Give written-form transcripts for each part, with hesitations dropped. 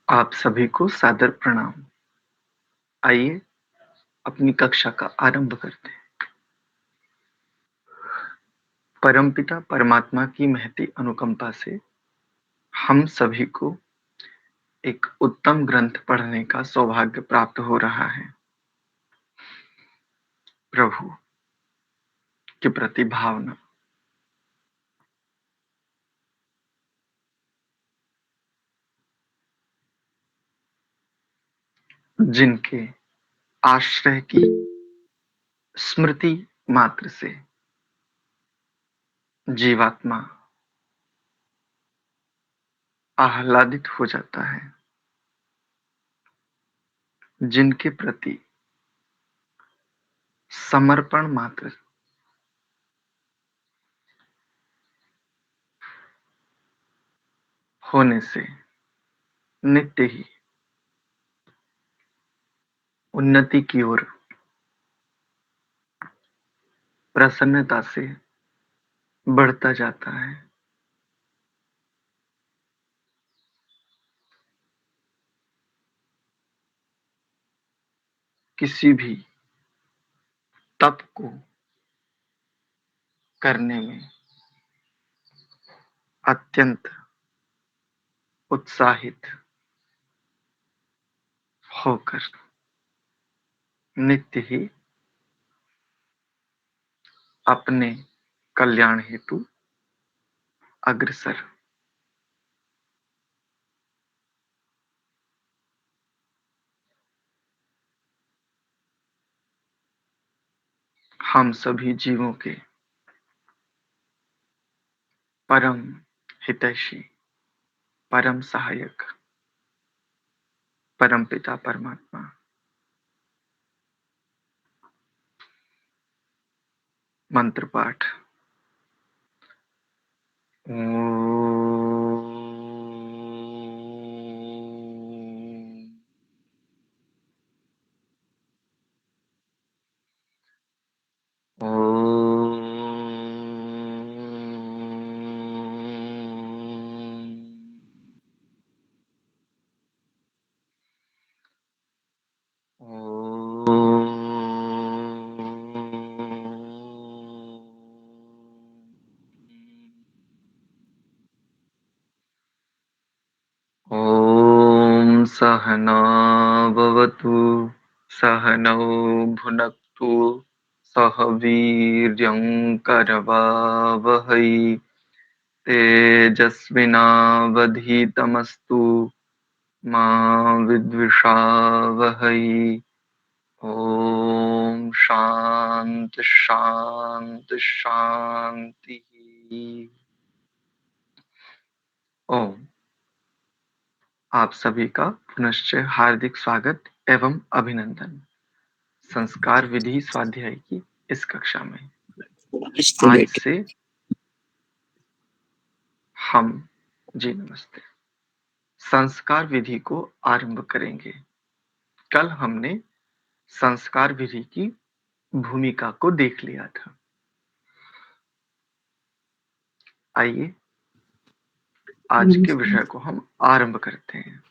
आप सभी को सादर प्रणाम। आइए अपनी कक्षा का आरंभ करते हैं। परमपिता परमात्मा की महती अनुकंपा से हम सभी को एक उत्तम ग्रंथ पढ़ने का सौभाग्य प्राप्त हो रहा है। प्रभु के प्रति भावना, जिनके आश्रय की स्मृति मात्र से जीवात्मा आह्लादित हो जाता है, जिनके प्रति समर्पण मात्र होने से नित्य ही उन्नति की ओर प्रसन्नता से बढ़ता जाता है। किसी भी तप को करने में अत्यंत उत्साहित होकर नित्य ही अपने कल्याण हेतु अग्रसर। हम सभी जीवों के परम हितैषी, परम सहायक परम पिता परमात्मा मंत्र पाठ ॐ सहना भवतु सहनौ भुनक्तु सह वीर्यं करवावहै तेजस्विनावधीतमस्तु मा विद्विषावहै। ॐ शांति शांति शांति। ओम आप सभी का पुनश्च हार्दिक स्वागत एवं अभिनंदन संस्कार विधि स्वाध्याय की इस कक्षा में। आज से हम जी नमस्ते संस्कार विधि को आरंभ करेंगे। कल हमने संस्कार विधि की भूमिका को देख लिया था। आइए आज के विषय को हम आरंभ करते हैं।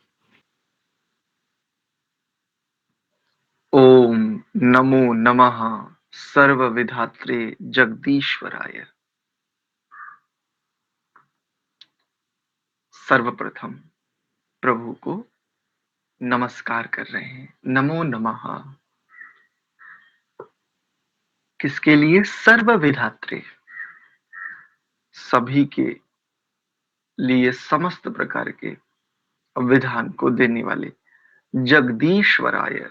ओम नमो नमः सर्वविधात्रे जगदीश्वराय। सर्वप्रथम प्रभु को नमस्कार कर रहे हैं। नमो नमः किसके लिए? सर्वविधात्रे, सभी के लिए समस्त प्रकार के विधान को देने वाले जगदीश्वराय,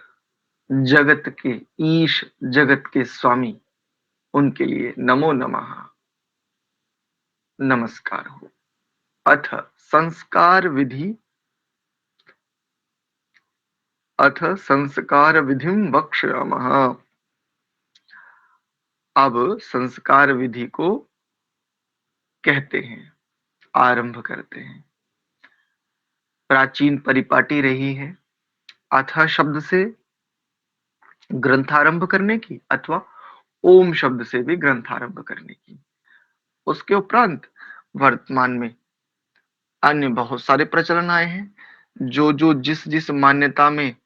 जगत के ईश, जगत के स्वामी, उनके लिए नमो नमः नमस्कार हो। अथ संस्कार विधि, अथ संस्कार विधिम वक्ष्यामः। अब संस्कार विधि को कहते हैं, आरंभ करते हैं। प्राचीन परिपाटी रही है अथ शब्द से ग्रंथारंभ करने की अथवा ओम शब्द से भी ग्रंथारंभ करने की। उसके उपरांत वर्तमान में अन्य बहुत सारे प्रचलन आए हैं, जो जो जिस जिस मान्यता में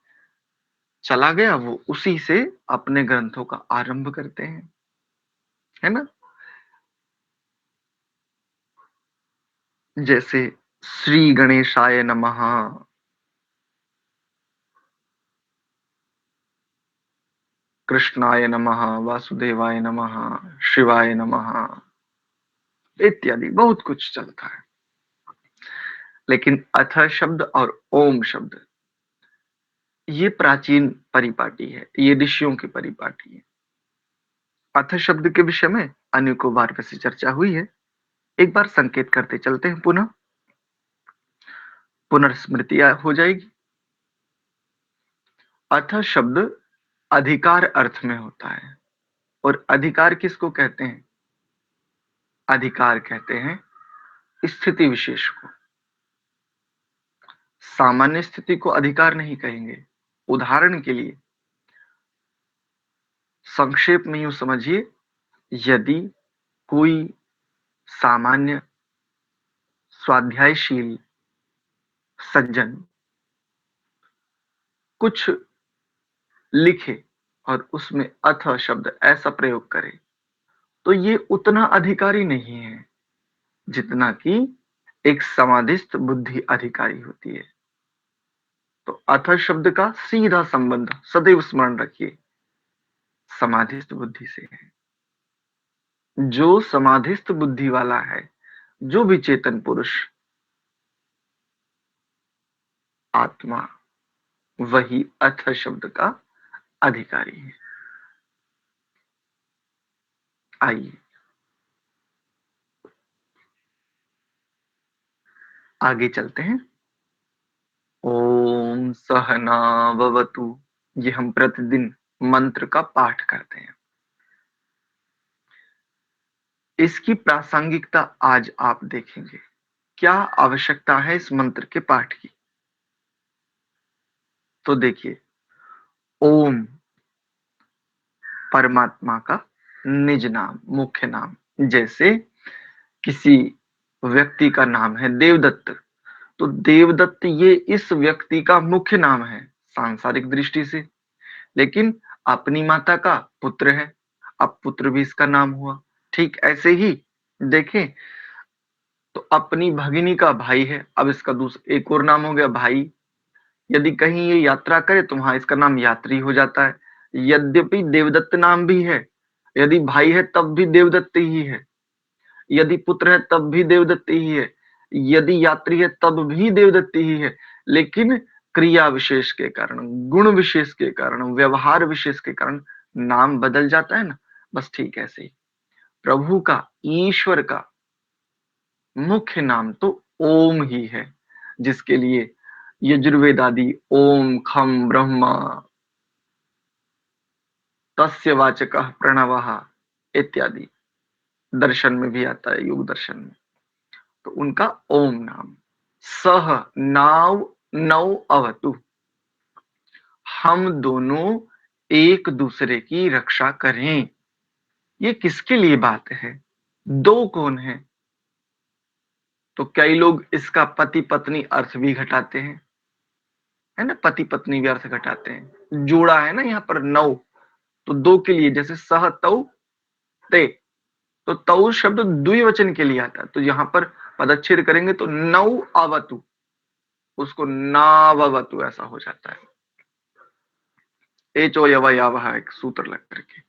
चला गया वो उसी से अपने ग्रंथों का आरंभ करते हैं, है ना? जैसे श्री गणेशाय नमः, कृष्णाय नमः, वासुदेवाय नमः, शिवाय नमः इत्यादि बहुत कुछ चलता है। लेकिन अथ शब्द और ओम शब्द ये प्राचीन परिपाटी है, ये ऋषियों की परिपाटी है। अथ शब्द के विषय में अनेकों बार वैसे चर्चा हुई है। एक बार संकेत करते चलते हैं, पुनः पुनर्स्मृति हो जाएगी। अथ शब्द अधिकार अर्थ में होता है। और अधिकार किसको कहते हैं? अधिकार कहते हैं स्थिति विशेष को। सामान्य स्थिति को अधिकार नहीं कहेंगे। उदाहरण के लिए संक्षेप में यूं समझिए, यदि कोई सामान्य स्वाध्यायशील सज्जन कुछ लिखे और उसमें अथ शब्द ऐसा प्रयोग करे, तो ये उतना अधिकारी नहीं है जितना कि एक समाधिस्थ बुद्धि अधिकारी होती है। तो अथ शब्द का सीधा संबंध सदैव स्मरण रखिए समाधिस्थ बुद्धि से है। जो समाधिस्थ बुद्धि वाला है, जो भी चेतन पुरुष आत्मा, वही अथ शब्द का अधिकारी है। आइए आगे चलते हैं। ओम सहना भवतु, ये हम प्रतिदिन मंत्र का पाठ करते हैं। इसकी प्रासंगिकता आज आप देखेंगे। क्या आवश्यकता है इस मंत्र के पाठ की? तो देखिए, ओम परमात्मा का निज नाम, मुख्य नाम। जैसे किसी व्यक्ति का नाम है देवदत्त, तो देवदत्त ये इस व्यक्ति का मुख्य नाम है सांसारिक दृष्टि से। लेकिन अपनी माता का पुत्र है, अब पुत्र भी इसका नाम हुआ। ठीक ऐसे ही देखें तो अपनी भगिनी का भाई है, अब इसका दूसरा एक और नाम हो गया भाई। यदि कहीं ये यात्रा करे तो वहां इसका नाम यात्री हो जाता है। यद्यपि देवदत्त नाम भी है, यदि भाई है तब भी देवदत्त ही है, यदि पुत्र है तब भी देवदत्त ही है, यदि यात्री है तब भी देवदत्त ही है। लेकिन क्रिया विशेष के कारण, गुण विशेष के कारण, व्यवहार विशेष के कारण नाम बदल जाता है ना। बस ठीक ऐसे ही प्रभु का, ईश्वर का मुख्य नाम तो ओम ही है, जिसके लिए यजुर्वेद आदि ओम खम ब्रह्मा तस्य वाचकः प्रणवः इत्यादि दर्शन में भी आता है, योग दर्शन में। तो उनका ओम नाम। सह नाव नौ अवतु, हम दोनों एक दूसरे की रक्षा करें। ये किसके लिए बात है? दो कौन है? तो कई लोग इसका पति पत्नी अर्थ भी घटाते हैं, है ना, पति पत्नी भी अर्थ घटाते हैं। जोड़ा है ना यहाँ पर नौ, तो दो के लिए, जैसे सह तौ ते, तो तौ शब्द द्विवचन के लिए आता है, तो यहाँ पर पदच्छेद करेंगे तो नौ अवतु, उसको नाववतु ऐसा हो जाता है। एचो यवयावह एक सूत्र लग करके।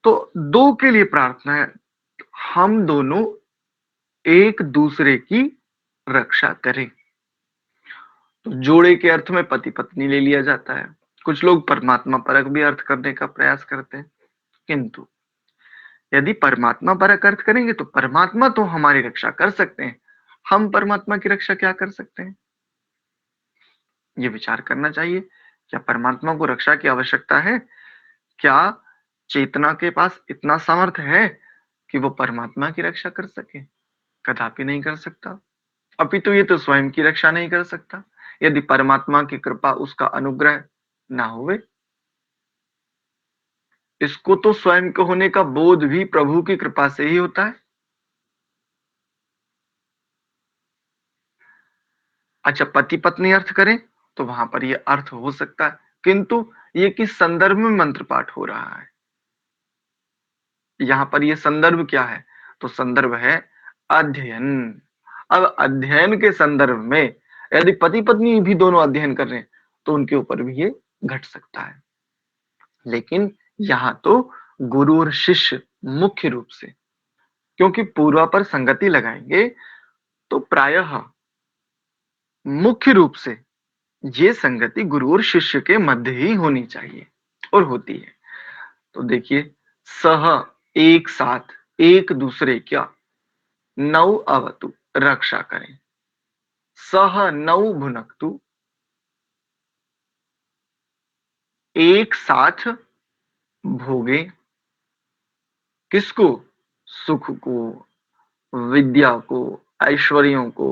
तो दो के लिए प्रार्थना है, हम दोनों एक दूसरे की रक्षा करें। तो जोड़े के अर्थ में पति पत्नी ले लिया जाता है। कुछ लोग परमात्मा परक भी अर्थ करने का प्रयास करते हैं, किंतु यदि परमात्मा परक अर्थ करेंगे तो परमात्मा तो हमारी रक्षा कर सकते हैं, हम परमात्मा की रक्षा क्या कर सकते हैं? ये विचार करना चाहिए। क्या परमात्मा को रक्षा की आवश्यकता है? क्या चेतना के पास इतना सामर्थ्य है कि वो परमात्मा की रक्षा कर सके? कदापि नहीं कर सकता। अपितु ये तो स्वयं की रक्षा नहीं कर सकता, यदि परमात्मा की कृपा, उसका अनुग्रह ना होवे। इसको तो स्वयं के होने का बोध भी प्रभु की कृपा से ही होता है। अच्छा, पति पत्नी अर्थ करें तो वहां पर ये अर्थ हो सकता है, किंतु ये किस संदर्भ में मंत्र पाठ हो रहा है? यहाँ पर ये संदर्भ क्या है? तो संदर्भ है अध्ययन। अब अध्ययन के संदर्भ में यदि पति पत्नी भी दोनों अध्ययन कर रहे हैं तो उनके ऊपर भी ये घट सकता है। लेकिन यहाँ तो गुरु और शिष्य मुख्य रूप से, क्योंकि पूर्वापर संगति लगाएंगे तो प्रायः मुख्य रूप से ये संगति गुरु और शिष्य के मध्य ही होनी चाहिए और होती है। तो देखिए, सह एक साथ एक दूसरे क्या नौ अवतु रक्षा करें, सह नौ भुनक्तु एक साथ भोगे, किसको? सुख को, विद्या को, ऐश्वर्यों को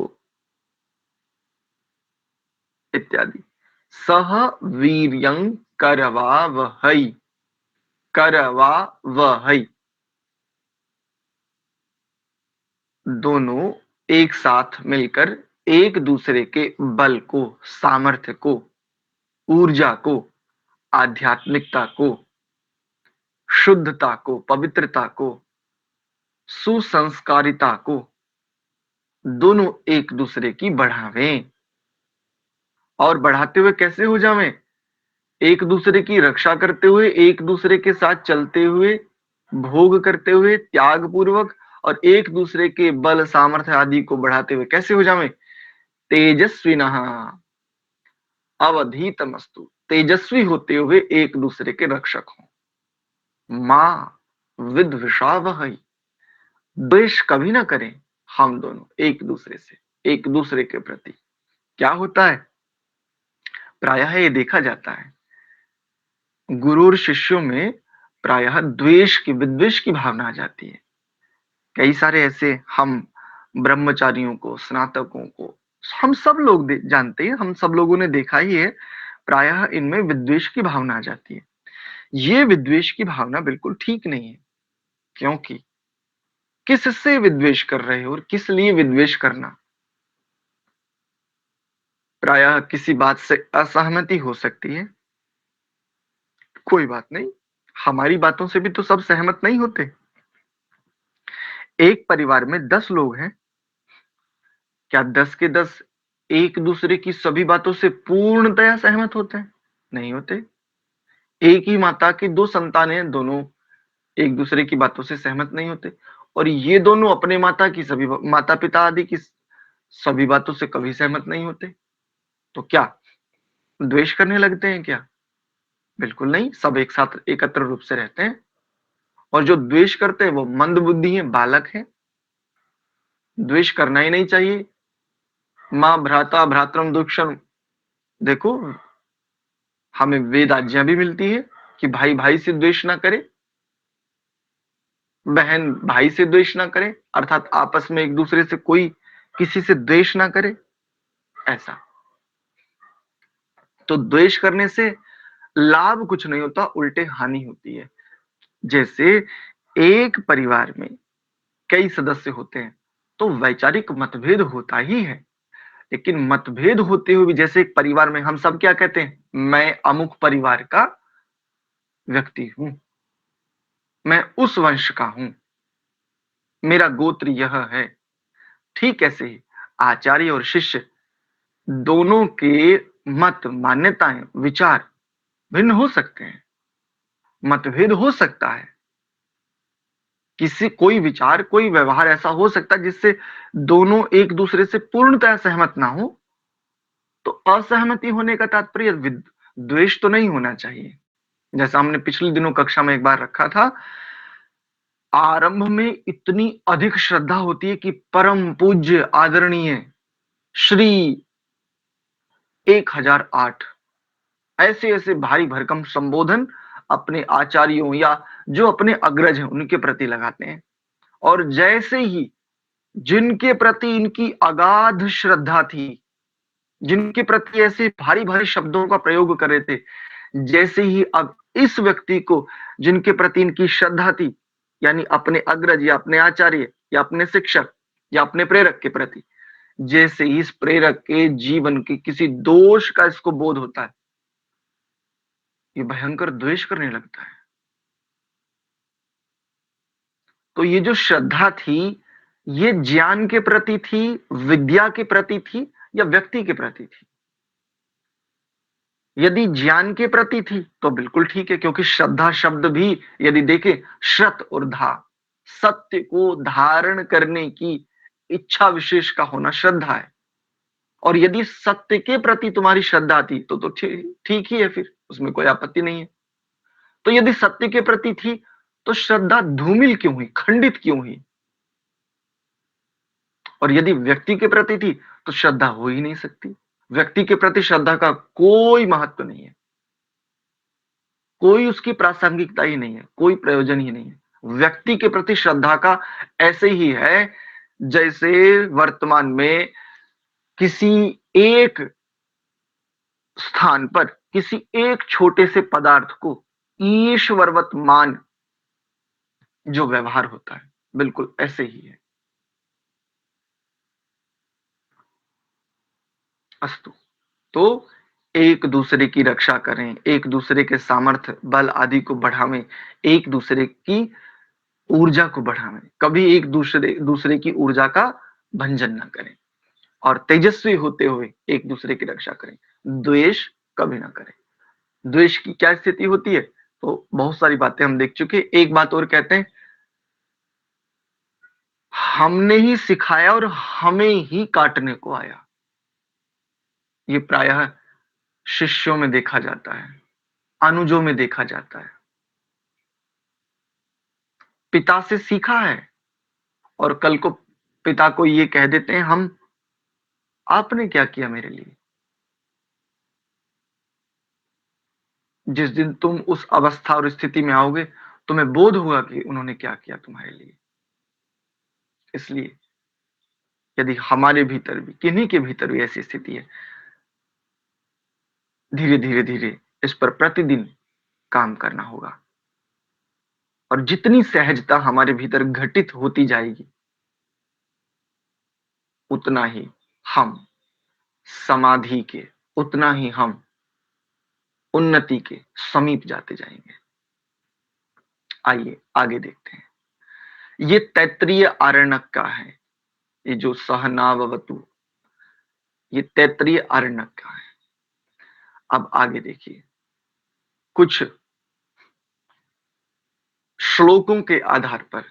इत्यादि। सह वीर्यं करवावहै, करवावहै, दोनों एक साथ मिलकर एक दूसरे के बल को, सामर्थ्य को, ऊर्जा को, आध्यात्मिकता को, शुद्धता को, पवित्रता को, सुसंस्कारिता को, दोनों एक दूसरे की बढ़ावें। और बढ़ाते हुए कैसे हो जावें? एक दूसरे की रक्षा करते हुए, एक दूसरे के साथ चलते हुए, भोग करते हुए, त्याग पूर्वक, और एक दूसरे के बल सामर्थ्य आदि को बढ़ाते हुए कैसे हो जावें? तेजस्विनः अवधीतमस्तु, तेजस्वी होते हुए एक दूसरे के रक्षक हों। माँ विद्विषावहै, द्वेष कभी ना करें हम दोनों एक दूसरे से, एक दूसरे के प्रति। क्या होता है, प्रायः ये देखा जाता है गुरु और शिष्यों में प्रायः द्वेष की, विद्वेष की भावना आ जाती है। कई सारे ऐसे हम ब्रह्मचारियों को, स्नातकों को, हम सब लोग जानते हैं, हम सब लोगों ने देखा ही है, प्रायः इनमें विद्वेष की भावना आ जाती है। ये विद्वेष की भावना बिल्कुल ठीक नहीं है, क्योंकि किससे विद्वेष कर रहे हो और किस लिए विद्वेष करना? प्रायः किसी बात से असहमति हो सकती है, कोई बात नहीं, हमारी बातों से भी तो सब सहमत नहीं होते। एक परिवार में 10 लोग हैं, क्या 10 के 10 एक दूसरे की सभी बातों से पूर्णतया सहमत होते हैं? नहीं होते। एक ही माता की 2 संतानें हैं, दोनों एक दूसरे की बातों से सहमत नहीं होते, और ये दोनों अपने माता की सभी माता पिता आदि की सभी बातों से कभी सहमत नहीं होते। तो क्या द्वेष करने लगते हैं क्या? बिल्कुल नहीं, सब एक साथ एकत्र रूप से रहते हैं, और जो द्वेष करते हैं वो मंद बुद्धि हैं, बालक हैं। द्वेष करना ही नहीं चाहिए। माँ भ्राता भ्रातरम दुष्कर्म, देखो हमें वेद आज्ञा भी मिलती है कि भाई भाई से द्वेष ना करे, बहन भाई से द्वेष ना करे, अर्थात आपस में एक दूसरे से कोई किसी से द्वेष ना करे, ऐसा। तो द्वेष करने से लाभ कुछ नहीं होता, उल्टे हानि होती है। जैसे एक परिवार में कई सदस्य होते हैं तो वैचारिक मतभेद होता ही है, लेकिन मतभेद होते हुए भी जैसे एक परिवार में हम सब क्या कहते हैं, मैं अमुक परिवार का व्यक्ति हूं, मैं उस वंश का हूं, मेरा गोत्र यह है। ठीक ऐसे ही आचार्य और शिष्य दोनों के मत, मान्यताएं, विचार भिन्न हो सकते हैं, मतभेद हो सकता है, किसी कोई विचार, कोई व्यवहार ऐसा हो सकता है जिससे दोनों एक दूसरे से पूर्णतः सहमत ना हो, तो असहमति होने का तात्पर्य द्वेष तो नहीं होना चाहिए। जैसा हमने पिछले दिनों कक्षा में एक बार रखा था, आरंभ में इतनी अधिक श्रद्धा होती है कि परम पूज्य आदरणीय श्री 1008 ऐसे ऐसे भारी भरकम संबोधन अपने आचार्यों या जो अपने अग्रज हैं उनके प्रति लगाते हैं, और जैसे ही जिनके प्रति इनकी अगाध श्रद्धा थी, जिनके प्रति ऐसे भारी भारी शब्दों का प्रयोग कर रहे थे, जैसे ही अब इस व्यक्ति को जिनके प्रति इनकी श्रद्धा थी, यानी अपने अग्रज या अपने आचार्य या अपने शिक्षक या अपने प्रेरक के प्रति, जैसे ही इस प्रेरक के जीवन के किसी दोष का इसको बोध होता है, ये भयंकर द्वेष करने लगता है। तो ये जो श्रद्धा थी, ये ज्ञान के प्रति थी, विद्या के प्रति थी, या व्यक्ति के प्रति थी? यदि ज्ञान के प्रति थी तो बिल्कुल ठीक है, क्योंकि श्रद्धा शब्द भी यदि देखें, श्रत और धा, सत्य को धारण करने की इच्छा विशेष का होना श्रद्धा है। और यदि सत्य के प्रति तुम्हारी श्रद्धा थी तो ठीक ठीक ही है, फिर उसमें कोई आपत्ति नहीं है। तो यदि सत्य के प्रति थी तो श्रद्धा धूमिल क्यों हुई, खंडित क्यों हुई? और यदि व्यक्ति के प्रति थी तो श्रद्धा हो ही नहीं सकती। व्यक्ति के प्रति श्रद्धा का कोई महत्व नहीं है, कोई उसकी प्रासंगिकता ही नहीं है, कोई प्रयोजन ही नहीं है। व्यक्ति के प्रति श्रद्धा का ऐसे ही है जैसे वर्तमान में किसी एक स्थान पर किसी एक छोटे से पदार्थ को ईश्वरवत मान जो व्यवहार होता है, बिल्कुल ऐसे ही है। अस्तु। तो एक दूसरे की रक्षा करें, एक दूसरे के सामर्थ्य बल आदि को बढ़ावें, एक दूसरे की ऊर्जा को बढ़ावें, कभी एक दूसरे दूसरे की ऊर्जा का भंजन ना करें, और तेजस्वी होते हुए एक दूसरे की रक्षा करें। द्वेष कभी ना करें। द्वेष की क्या स्थिति होती है? तो बहुत सारी बातें हम देख चुके। एक बात और कहते हैं, हमने ही सिखाया और हमें ही काटने को आया। ये प्रायः शिष्यों में देखा जाता है, अनुजों में देखा जाता है। पिता से सीखा है और कल को पिता को ये कह देते हैं, हम आपने क्या किया मेरे लिए? जिस दिन तुम उस अवस्था और स्थिति में आओगे, तुम्हें बोध हुआ कि उन्होंने क्या किया तुम्हारे लिए। इसलिए यदि हमारे भीतर भी, किन्हीं के भीतर भी ऐसी स्थिति है, धीरे धीरे धीरे इस पर प्रतिदिन काम करना होगा। और जितनी सहजता हमारे भीतर घटित होती जाएगी, उतना ही हम समाधि के, उतना ही हम उन्नति के समीप जाते जाएंगे। आइए आगे देखते हैं। ये तैत्रीय आरण्यक का है, ये जो सहनावतु, ये तैत्रीय आरण्यक का है। अब आगे देखिए, कुछ श्लोकों के आधार पर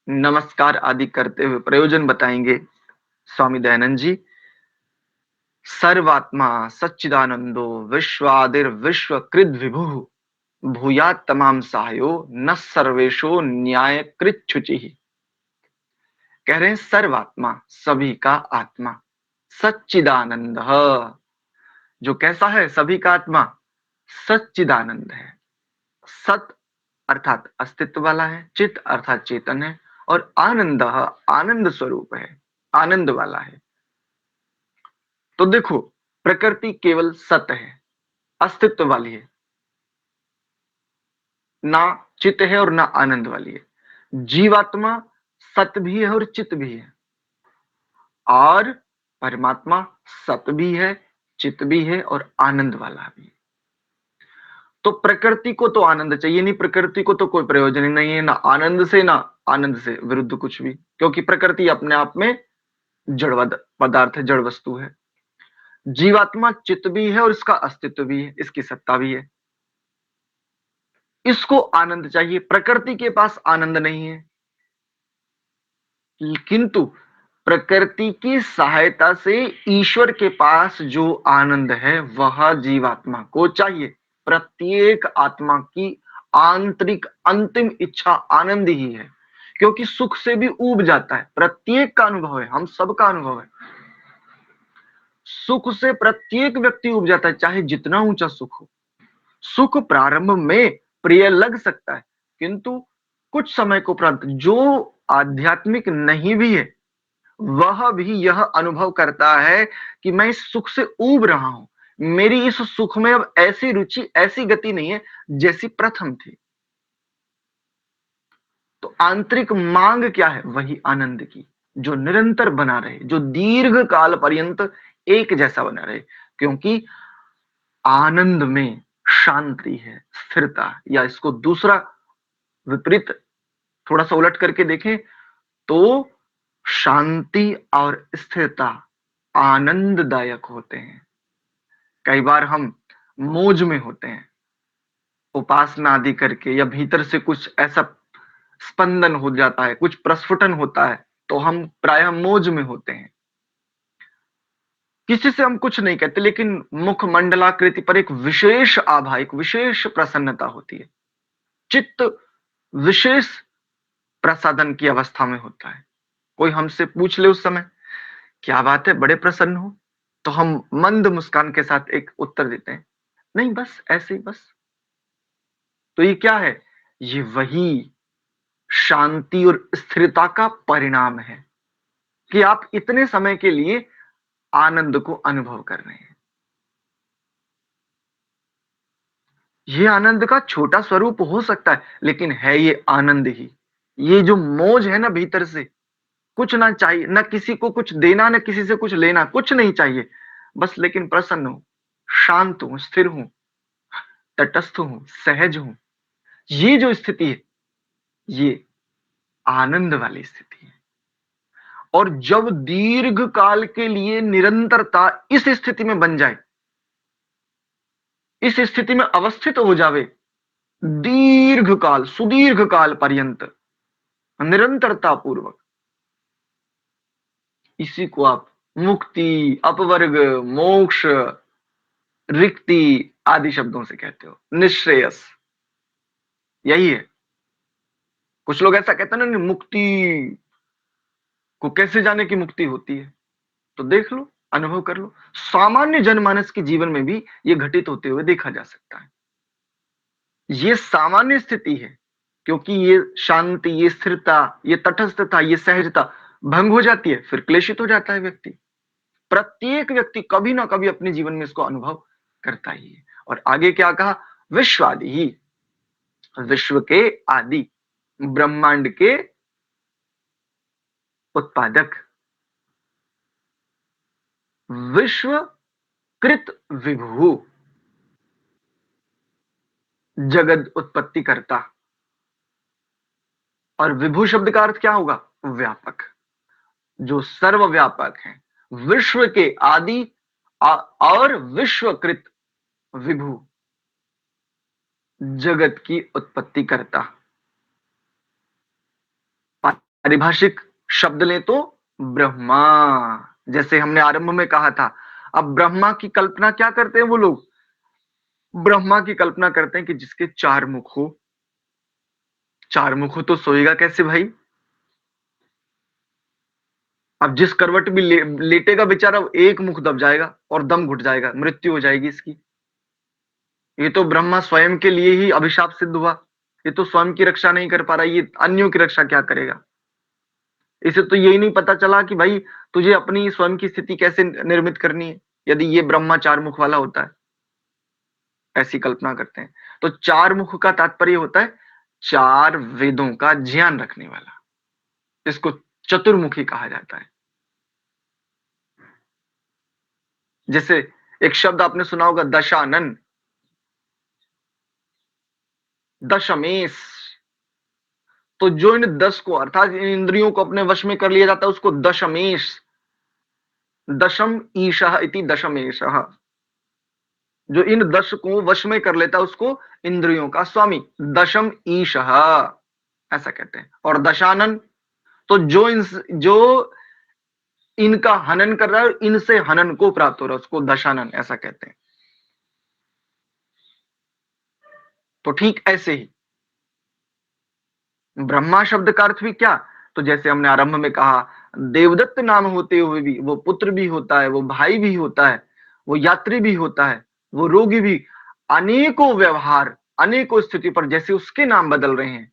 नमस्कार आदि करते हुए प्रयोजन बताएंगे स्वामी दयानंद जी। सर्वात्मा सच्चिदानंदो विश्वादिर विश्वकृद विभु भूयात तमाम सहायो न सर्वेशो न्याय कृच्छुचि। कह रहे हैं सर्वात्मा, सभी का आत्मा, सच्चिदानंद, जो कैसा है सभी का आत्मा, सच्चिदानंद है। सत अर्थात अस्तित्व वाला है, चित अर्थात चेतन है, और आनंद आनंद स्वरूप है, आनंद वाला है। तो देखो, प्रकृति केवल सत है, अस्तित्व वाली है, ना चित है और ना आनंद वाली है। जीवात्मा सत भी है और चित भी है, और परमात्मा सत भी है, चित भी है और आनंद वाला भी। तो प्रकृति को तो आनंद चाहिए नहीं, प्रकृति को तो कोई प्रयोजन ही नहीं है, ना आनंद से ना आनंद से विरुद्ध कुछ भी, क्योंकि प्रकृति अपने आप में जड़ पदार्थ है, जड़ वस्तु है। जीवात्मा चित्त भी है और इसका अस्तित्व भी है, इसकी सत्ता भी है। इसको आनंद चाहिए, प्रकृति के पास आनंद नहीं है, किंतु प्रकृति की सहायता से ईश्वर के पास जो आनंद है वह जीवात्मा को चाहिए। प्रत्येक आत्मा की आंतरिक अंतिम इच्छा आनंद ही है, क्योंकि सुख से भी ऊब जाता है। प्रत्येक का अनुभव है, हम सबका अनुभव है, सुख से प्रत्येक व्यक्ति ऊब जाता है, चाहे जितना ऊंचा सुख हो। सुख प्रारंभ में प्रिय लग सकता है, किंतु कुछ समय को उपरांत जो आध्यात्मिक नहीं भी है वह भी यह अनुभव करता है कि मैं इस सुख से ऊब रहा हूं, मेरी इस सुख में अब ऐसी रुचि, ऐसी गति नहीं है जैसी प्रथम थी। तो आंतरिक मांग क्या है? वही आनंद की। जो निरंतर बना रहे, जो दीर्घ काल पर्यंत एक जैसा बना रहे, क्योंकि आनंद में शांति है, स्थिरता। या इसको दूसरा विपरीत थोड़ा सा उलट करके देखें तो शांति और स्थिरता आनंददायक होते हैं। कई बार हम मौज में होते हैं, उपासना आदि करके, या भीतर से कुछ ऐसा स्पंदन हो जाता है, कुछ प्रस्फुटन होता है, तो हम प्रायः मौज में होते हैं। किसी से हम कुछ नहीं कहते, लेकिन मुखमंडलाकृति पर एक विशेष आभा, एक विशेष प्रसन्नता होती है। चित्त विशेष प्रसादन की अवस्था में होता है। कोई हमसे पूछ ले उस समय, क्या बात है, बड़े प्रसन्न हो, तो हम मंद मुस्कान के साथ एक उत्तर देते हैं, नहीं बस ऐसे ही बस। तो ये क्या है? ये वही शांति और स्थिरता का परिणाम है कि आप इतने समय के लिए आनंद को अनुभव कर रहे हैं। ये आनंद का छोटा स्वरूप हो सकता है, लेकिन है ये आनंद ही। ये जो मौज है ना भीतर से, कुछ ना चाहिए, ना किसी को कुछ देना, ना किसी से कुछ लेना, कुछ नहीं चाहिए, बस लेकिन प्रसन्न हूं, शांत हूं, स्थिर हूं, तटस्थ हूं, सहज हूं। ये जो स्थिति है, ये आनंद वाली स्थिति है। और जब दीर्घ काल के लिए निरंतरता इस स्थिति में बन जाए, इस स्थिति में अवस्थित हो जावे, दीर्घ काल, सुदीर्घ काल पर्यंत निरंतरता पूर्वक, इसी को आप मुक्ति, अपवर्ग, मोक्ष, रिक्ति आदि शब्दों से कहते हो, निश्रेयस। यही है। कुछ लोग ऐसा कहते हैं ना, मुक्ति को कैसे जाने की मुक्ति होती है, तो देख लो, अनुभव कर लो। सामान्य जनमानस के जीवन में भी ये घटित होते हुए देखा जा सकता है। ये सामान्य स्थिति है, क्योंकि ये शांति, ये स्थिरता, ये तटस्थता, ये सहजता भंग हो जाती है, फिर क्लेशित हो जाता है व्यक्ति। प्रत्येक व्यक्ति कभी ना कभी अपने जीवन में इसको अनुभव करता ही है। और आगे क्या कहा? विश्वादि ही, विश्व के आदि, ब्रह्मांड के उत्पादक, विश्व कृत विभु, जगत उत्पत्ति करता। और विभु शब्द का अर्थ क्या होगा? व्यापक, जो सर्वव्यापक है, विश्व के आदि और विश्वकृत विभु, जगत की उत्पत्ति करता। पारिभाषिक शब्द ले तो ब्रह्मा, जैसे हमने आरंभ में कहा था। अब ब्रह्मा की कल्पना क्या करते हैं वो लोग? ब्रह्मा की कल्पना करते हैं कि जिसके चार मुख हो। चार मुख हो तो सोएगा कैसे भाई? अब जिस करवट भी लेटेगा बेचारा, एक मुख दब जाएगा और दम घुट जाएगा, मृत्यु हो जाएगी इसकी। ये तो ब्रह्मा स्वयं के लिए ही अभिशाप सिद्ध हुआ। ये तो स्वयं की रक्षा नहीं कर पा रहा, ये अन्यों की रक्षा क्या करेगा? इसे तो यही नहीं पता चला कि भाई तुझे अपनी स्वयं की स्थिति कैसे निर्मित करनी है, यदि ये ब्रह्मा चार मुख वाला होता है। ऐसी कल्पना करते हैं। तो चार मुख का तात्पर्य होता है चार वेदों का ज्ञान रखने वाला, इसको चतुर्मुखी कहा जाता है। जैसे एक शब्द आपने सुना होगा, दशानन, दशमेश। तो जो इन 10 को, अर्थात इन इंद्रियों को अपने वश में कर लिया जाता है, उसको दशमेश, दशम ईशः इति दशमेशः। जो इन 10 को वश में कर लेता है, उसको इंद्रियों का स्वामी, दशम ईशः ऐसा कहते हैं। और दशानन, तो जो इनका हनन कर रहा है, इनसे हनन को प्राप्त हो रहा है, उसको दशानन ऐसा कहते हैं। तो ठीक ऐसे ही ब्रह्मा शब्द का अर्थ भी क्या? तो जैसे हमने आरंभ में कहा, देवदत्त नाम होते हुए भी वो पुत्र भी होता है, वो भाई भी होता है, वो यात्री भी होता है, वो रोगी भी। अनेकों व्यवहार, अनेकों स्थिति पर जैसे उसके नाम बदल रहे हैं,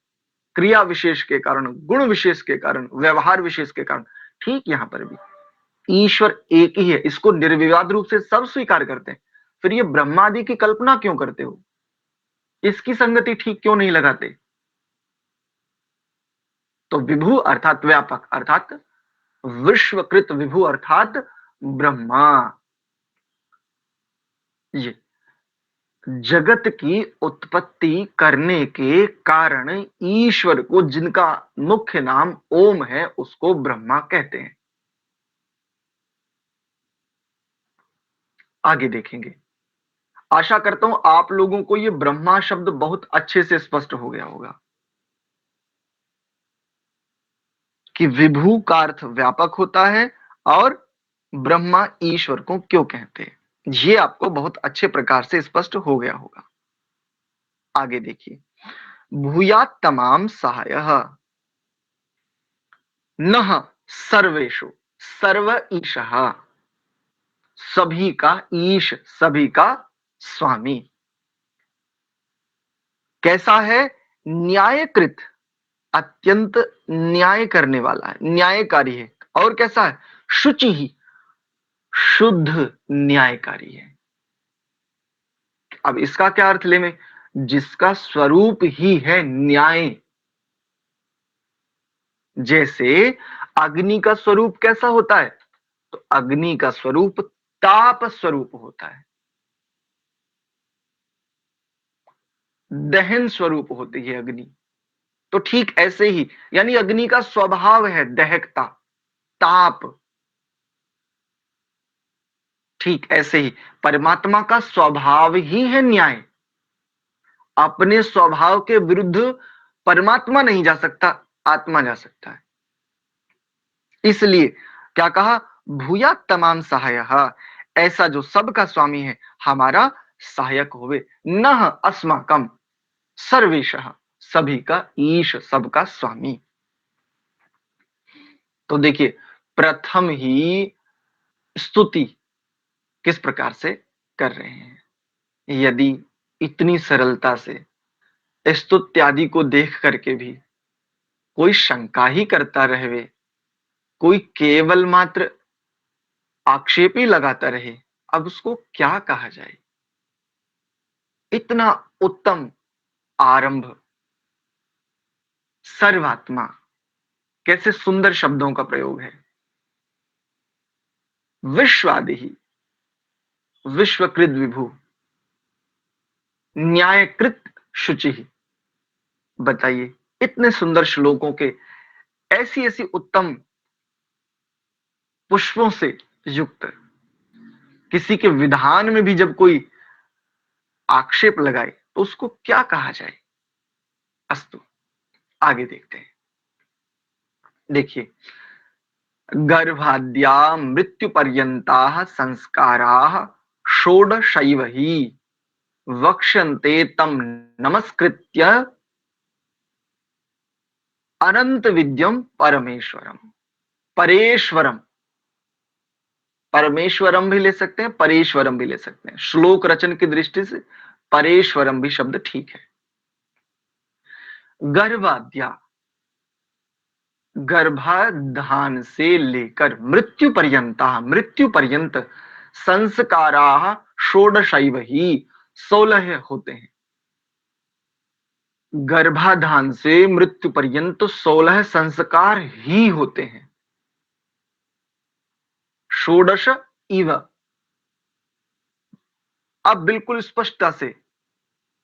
क्रिया विशेष के कारण, गुण विशेष के कारण, व्यवहार विशेष के कारण, ठीक यहां पर भी ईश्वर एक ही है, इसको निर्विवाद रूप से सब स्वीकार करते हैं। फिर ये ब्रह्मादि की कल्पना क्यों करते हो? इसकी संगति ठीक क्यों नहीं लगाते? तो विभु अर्थात व्यापक, अर्थात विश्वकृत विभु अर्थात ब्रह्मा। ये जगत की उत्पत्ति करने के कारण ईश्वर को, जिनका मुख्य नाम ओम है, उसको ब्रह्मा कहते हैं। आगे देखेंगे। आशा करता हूं आप लोगों को ये ब्रह्मा शब्द बहुत अच्छे से स्पष्ट हो गया होगा कि विभू का अर्थ व्यापक होता है और ब्रह्मा ईश्वर को क्यों कहते हैं। ये आपको बहुत अच्छे प्रकार से स्पष्ट हो गया होगा। आगे देखिए। भूयात् तमाम सहाय नः सर्वेषु, सर्व ईशः, सभी का ईश, सभी का स्वामी। कैसा है? न्यायकृत, अत्यंत न्याय करने वाला है, न्यायकारी है। और कैसा है? शुचि ही, शुद्ध न्यायकारी है। अब इसका क्या अर्थ ले में? जिसका स्वरूप ही है न्याय। जैसे अग्नि का स्वरूप कैसा होता है? तो अग्नि का स्वरूप ताप स्वरूप होता है, दहन स्वरूप होती है अग्नि। तो ठीक ऐसे ही, यानी अग्नि का स्वभाव है दहकता, ताप। ठीक ऐसे ही परमात्मा का स्वभाव ही है न्याय। अपने स्वभाव के विरुद्ध परमात्मा नहीं जा सकता, आत्मा जा सकता है। इसलिए क्या कहा? भूया तमाम सहाय, ऐसा जो सबका स्वामी है, हमारा सहायक होवे। नह अस्माकम सर्वेशः, सभी का ईश, सबका स्वामी। तो देखिए, प्रथम ही स्तुति किस प्रकार से कर रहे हैं। यदि इतनी सरलता से स्तुत्यादि को देख करके भी कोई शंका ही करता रहे, कोई केवल मात्र आक्षेप ही लगाता रहे, अब उसको क्या कहा जाए। इतना उत्तम आरंभ, सर्वात्मा, कैसे सुंदर शब्दों का प्रयोग है। विश्वादि, विश्वकृत विभु, न्यायकृत शुचि। बताइए, इतने सुंदर श्लोकों के ऐसी ऐसी उत्तम पुष्पों से युक्त किसी के विधान में भी जब कोई आक्षेप लगाए तो उसको क्या कहा जाए। अस्तु, आगे देखते हैं। देखिए, गर्भाद्या मृत्यु पर्यंता संस्काराः षोडशैव ही वक्ष्यन्ते तम नमस्कृत्य अनंत विद्यम परमेश्वरम। परेश्वरम, परमेश्वरम भी ले सकते हैं, परेश्वरम भी ले सकते हैं। श्लोक रचन की दृष्टि से परेश्वरम भी शब्द ठीक है। गर्भाद्या, गर्भाधान से लेकर मृत्यु पर्यंता, मृत्यु पर्यंत संस्काराः षोडशैव ही, 16 होते हैं। गर्भाधान से मृत्यु पर्यंत 16 संस्कार ही होते हैं। षोडश इव, अब बिल्कुल स्पष्टता से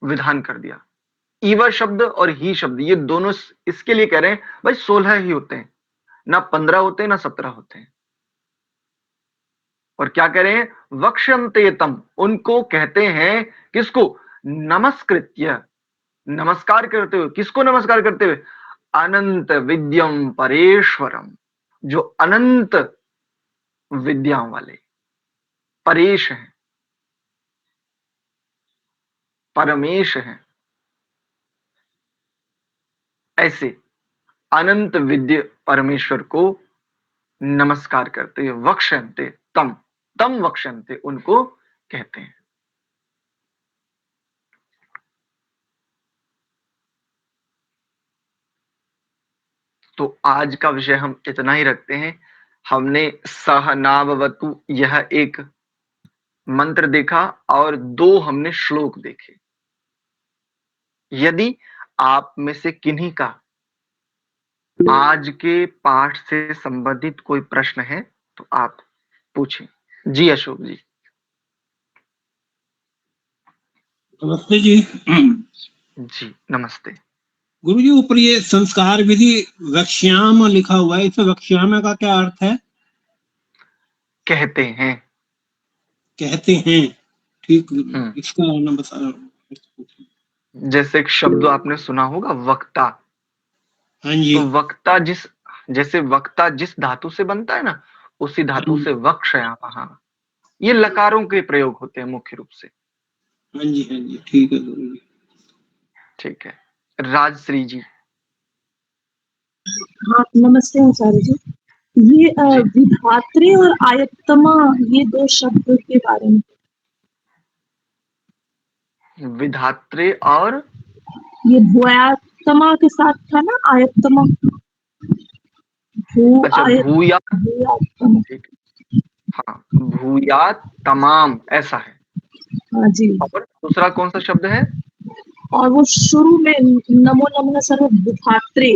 विधान कर दिया। इव शब्द और ही शब्द, ये दोनों इसके लिए कह रहे हैं भाई 16 ही होते हैं, ना 15 होते हैं, ना 17 होते हैं। और क्या कह रहे हैं? वक्ष्यन्ते तम, उनको कहते हैं, किसको? नमस्कृत्य, नमस्कार करते हुए। किसको नमस्कार करते हुए? अनंत विद्यम परेश्वरम, जो अनंत विद्याओं वाले परेश हैं, परमेश हैं। ऐसे अनंत विद्य परमेश्वर को नमस्कार करते हुए वक्ष्यन्ते तम, तम वक्ष्यन्ते, उनको कहते हैं। तो आज का विषय हम इतना ही रखते हैं। हमने सहनाववतु यह एक मंत्र देखा और 2 हमने श्लोक देखे। यदि आप में से किन्हीं का आज के पाठ से संबंधित कोई प्रश्न है तो आप पूछें। जी अशोक जी। नमस्ते जी। जी नमस्ते। गुरु जी, ऊपर ये संस्कार विधि वक्ष्याम लिखा हुआ है, इस वक्ष्याम का क्या अर्थ है? कहते हैं। कहते हैं। ठीक, हम्म। इसका ना बता। जैसे एक शब्द आपने सुना होगा वक्ता। हाँ जी। तो वक्ता जिस जैसे वक्ता जिस धातु से बनता है ना, उसी धातु हाँ से वक्षयामः। ये लकारों के प्रयोग होते हैं मुख्य रूप से। हाँ जी, हाँ जी, ठीक है गुरु जी। ठीक है। राजश्री जी। हाँ, नमस्ते आचार्य जी। ये जी विधात्री और आयतमा, ये दो शब्द के बारे में। विधात्रे और ये भूयात्मा के साथ था ना, आयतमा। भू अच्छा आयत भूया। भूयात्मा। ठीक है। हाँ भूयात तमाम ऐसा है। हाँ जी। और दूसरा कौन सा शब्द है? और वो शुरू में नमो नमः सर्व विधात्रे,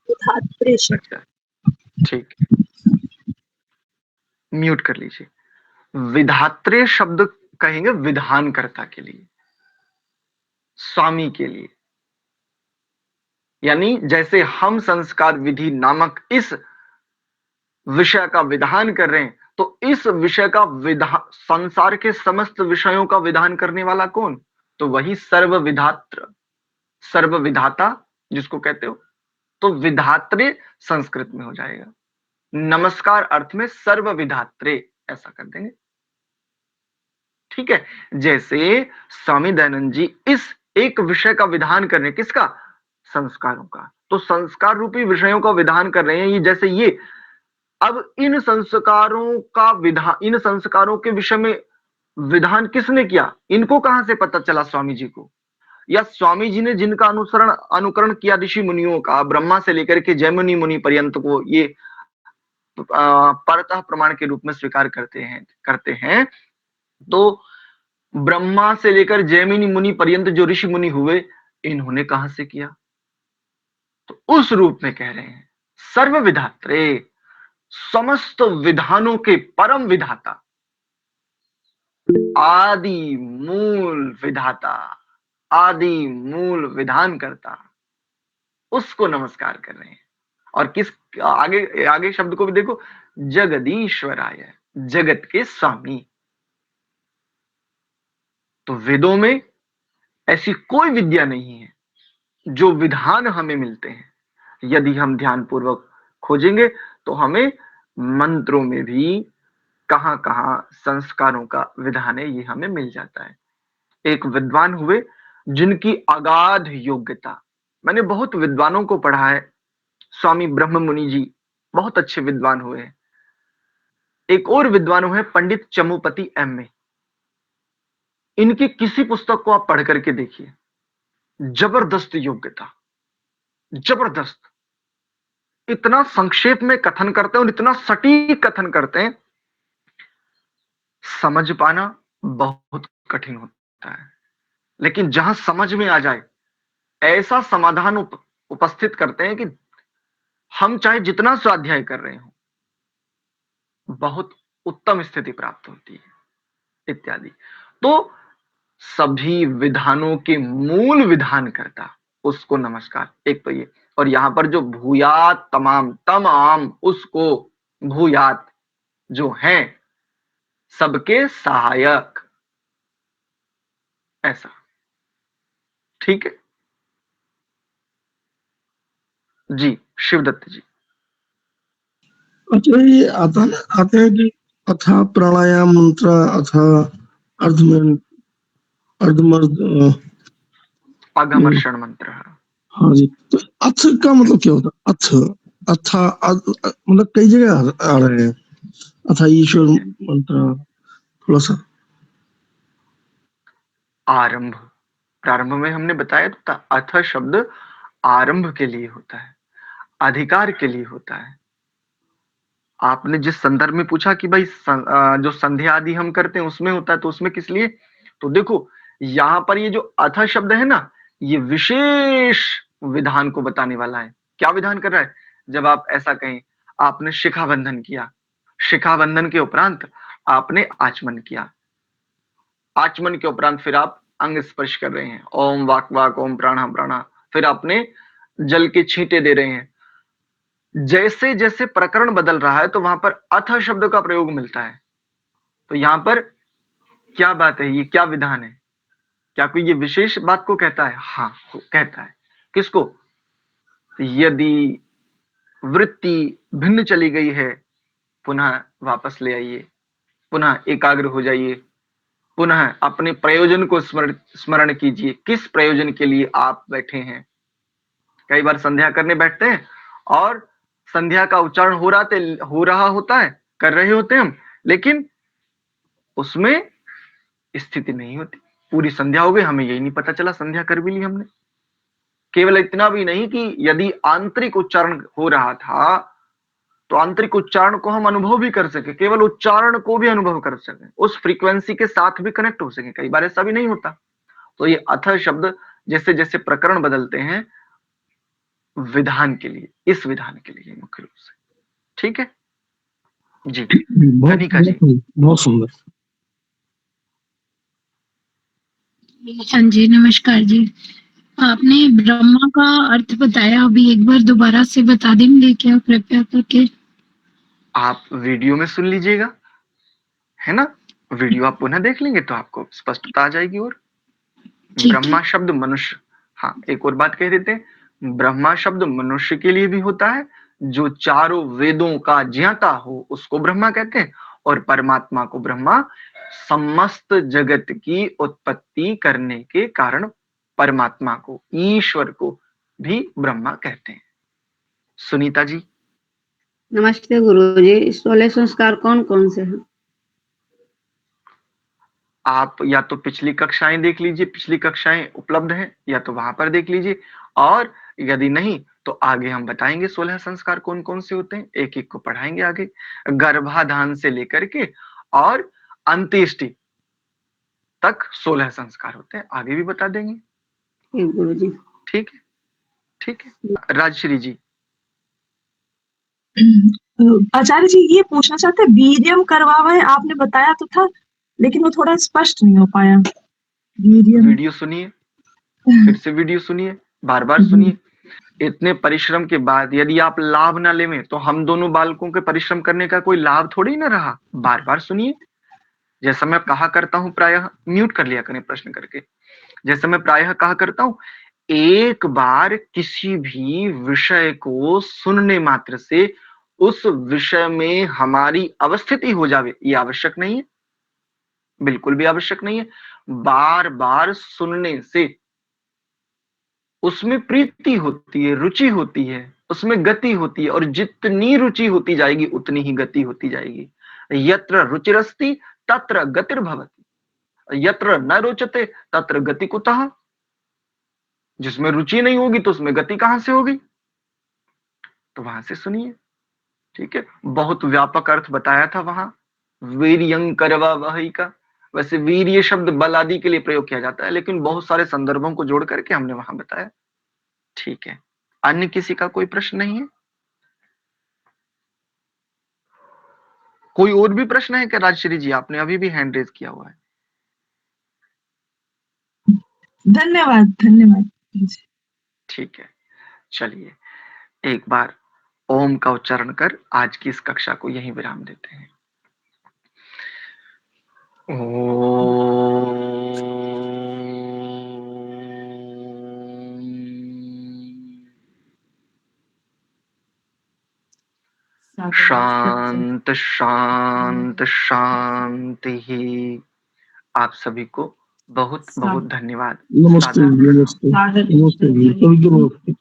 विधात्रे शब्द। अच्छा ठीक है, म्यूट कर लीजिए। विधात्रे शब्द कहेंगे विधानकर्ता के लिए, स्वामी के लिए। यानी जैसे हम संस्कार विधि नामक इस विषय का विधान कर रहे हैं, तो इस विषय का विधान, संसार के समस्त विषयों का विधान करने वाला कौन? तो वही सर्व विधात्र, सर्व विधाता जिसको कहते हो। तो विधात्रे संस्कृत में हो जाएगा। नमस्कार अर्थ में सर्व विधात्रे ऐसा कर देंगे। ठीक है। जैसे स्वामी दयानंद जी इस एक विषय का विधान कर रहे हैं, किसका? संस्कारों का। तो संस्कार रूपी विषयों का विधान कर रहे हैं। ये जैसे ये अब इन संस्कारों का विधान, इन संस्कारों के विषय में विधान किसने किया? इनको कहां से पता चला स्वामी जी को? या स्वामी जी ने जिनका अनुकरण किया ऋषि मुनियों का, ब्रह्मा से लेकर के जैमिनी मुनि पर्यंत को ये परतः प्रमाण के रूप में स्वीकार करते हैं। तो ब्रह्मा से लेकर जैमिनी मुनि पर्यंत जो ऋषि मुनि हुए, इन्होंने कहां से किया? तो उस रूप में कह रहे हैं सर्व विधात्रे, समस्त विधानों के परम विधाता, आदि मूल विधाता, आदि मूल विधान करता, उसको नमस्कार कर रहे हैं। और किस आगे आगे शब्द को भी देखो, जगदीश्वराय, जगत के स्वामी। तो वेदों में ऐसी कोई विद्या नहीं है जो विधान हमें मिलते हैं। यदि हम ध्यान पूर्वक खोजेंगे तो हमें मंत्रों में भी कहां कहां संस्कारों का विधान है, ये हमें मिल जाता है। एक विद्वान हुए जिनकी अगाध योग्यता, मैंने बहुत विद्वानों को पढ़ा है। स्वामी ब्रह्म मुनि जी बहुत अच्छे विद्वान हुए हैं। एक और विद्वान हुए पंडित चमुपति एम ए। इनकी किसी पुस्तक को आप पढ़ करके देखिए, जबरदस्त योग्यता, जबरदस्त। इतना संक्षेप में कथन करते हैं और इतना सटीक कथन करते हैं, समझ पाना बहुत कठिन होता है। लेकिन जहां समझ में आ जाए, ऐसा समाधान उपस्थित करते हैं कि हम चाहे जितना स्वाध्याय कर रहे हो, बहुत उत्तम स्थिति प्राप्त होती है इत्यादि। तो सभी विधानों के मूल विधान करता, उसको नमस्कार। एक तो ये, और यहां पर जो भूयात तमाम, तमाम उसको भूयात जो है सबके सहायक, ऐसा। ठीक है जी। शिवदत्त जी। अच्छा, ये आते हैं कि अथा प्राणायाम मंत्र, अथा अर्धमर्द, अघमर्षण मंत्र। हाँ जी। तो अथ का मतलब क्या होता है? अथा मतलब कई जगह आ रहे हैं। अथा ईश्वर मंत्र, थोड़ा सा आरंभ, प्रारंभ में हमने बताया था, अथ शब्द आरंभ के लिए होता है, अधिकार के लिए होता है। आपने जिस संदर्भ में पूछा कि भाई जो संध्या आदि हम करते हैं उसमें होता है, तो उसमें किस लिए? तो देखो यहां पर ये जो अथ शब्द है ना, ये विशेष विधान को बताने वाला है। क्या विधान कर रहा है? जब आप ऐसा कहें, आपने शिखा बंधन किया, शिखा बंधन के उपरांत आपने आचमन किया, आचमन के उपरांत फिर आप अंग स्पर्श कर रहे हैं, ओम वाक वाक, ओम प्राणा प्राणा, फिर आपने जल के छींटे दे रहे हैं। जैसे जैसे प्रकरण बदल रहा है तो वहां पर अथ शब्द का प्रयोग मिलता है। तो यहां पर क्या बात है, ये क्या विधान है? क्या कोई ये विशेष बात को कहता है? हाँ, कहता है। किसको? यदि वृत्ति भिन्न चली गई है, पुनः वापस ले आइए, पुनः एकाग्र हो जाइए, पुनः अपने प्रयोजन को स्मरण कीजिए। किस प्रयोजन के लिए आप बैठे हैं? कई बार संध्या करने बैठते हैं और संध्या का उच्चारण हो रहा होता है, कर रहे होते हैं हम, लेकिन उसमें स्थिति नहीं होती। पूरी संध्या हो गई, हमें यही नहीं पता चला संध्या कर भी ली हमने। केवल इतना भी नहीं कि यदि आंतरिक उच्चारण हो रहा था तो आंतरिक उच्चारण को हम अनुभव भी कर सके, केवल उच्चारण को भी अनुभव कर सके, उस फ्रीक्वेंसी के साथ भी कनेक्ट हो सके। कई बार ऐसा भी नहीं होता। तो ये अथ शब्द जैसे जैसे प्रकरण बदलते हैं, विधान के लिए, इस विधान के लिए मुख्य रूप से। ठीक है जी, कनिका जी। बहुत सुंदर। हाँ जी, नमस्कार जी। आपने ब्रह्मा का अर्थ बताया, अभी एक बार दोबारा से बता देंगे क्या कृपया करके? आप वीडियो में सुन लीजिएगा, है ना? वीडियो आप पुनः देख लेंगे तो आपको स्पष्टता आ जाएगी। और ब्रह्मा शब्द मनुष्य, हाँ एक और बात कह देते हैं, ब्रह्मा शब्द मनुष्य के लिए भी होता है। जो चारों वेदों का ज्ञाता हो उसको ब्रह्मा कहते हैं, और परमात्मा को ब्रह्मा समस्त जगत की उत्पत्ति करने के कारण परमात्मा को, ईश्वर को भी ब्रह्मा कहते हैं। सुनीता जी। नमस्ते गुरुजी, 16 संस्कार कौन कौन से हैं? आप या तो पिछली कक्षाएं देख लीजिए, पिछली कक्षाएं उपलब्ध हैं, या तो वहां पर देख लीजिए, और यदि नहीं तो आगे हम बताएंगे 16 संस्कार कौन कौन से होते हैं, एक एक को पढ़ाएंगे आगे, गर्भाधान से लेकर के और अंत्येष्टि तक 16 संस्कार होते हैं, आगे भी बता देंगे। ठीक गुरुजी। ठीक है, ठीक है। राजश्री जी। आचार्य जी, ये पूछना चाहते हैं, वीर्यम करवावा है, आपने बताया तो था लेकिन वो थोड़ा स्पष्ट नहीं हो पाया। वीडियो सुनिए, फिर से वीडियो सुनिए, बार बार सुनिए। इतने परिश्रम के बाद यदि आप लाभ ना लेवें तो हम दोनों बालकों के परिश्रम करने का कोई लाभ थोड़ी ना रहा। बार बार सुनिए। जैसा मैं कहा करता हूं, प्रायः म्यूट कर लिया करें प्रश्न करके, जैसे मैं प्रायः कहा करता हूं, एक बार किसी भी विषय को सुनने मात्र से उस विषय में हमारी अवस्थिति हो जावे, ये आवश्यक नहीं है, बिल्कुल भी आवश्यक नहीं है। बार बार सुनने से उसमें प्रीति होती है, रुचि होती है, उसमें गति होती है, और जितनी रुचि होती जाएगी उतनी ही गति होती जाएगी। यत्र रुचिरस्ति तत्र गतिर्भवति, यत्र न रोचते तत्र गति कुतः। जिसमें रुचि नहीं होगी तो उसमें गति कहां से होगी? तो वहां से सुनिए। ठीक है, बहुत व्यापक अर्थ बताया था वहां, वीर्यं करवा वही का। वैसे वीर्य शब्द बल आदि के लिए प्रयोग किया जाता है, लेकिन बहुत सारे संदर्भों को जोड़ करके हमने वहां बताया। ठीक है, अन्य किसी का कोई प्रश्न नहीं है? कोई और भी प्रश्न है क्या? राजश्री जी, आपने अभी भी हैंड रेज किया हुआ है। धन्यवाद धन्यवाद। ठीक है, चलिए एक बार ओम का उच्चारण कर आज की इस कक्षा को यहीं विराम देते हैं। शांत शांत शांति ही। आप सभी को बहुत बहुत धन्यवाद। नमस्ते नमस्ते नमस्ते।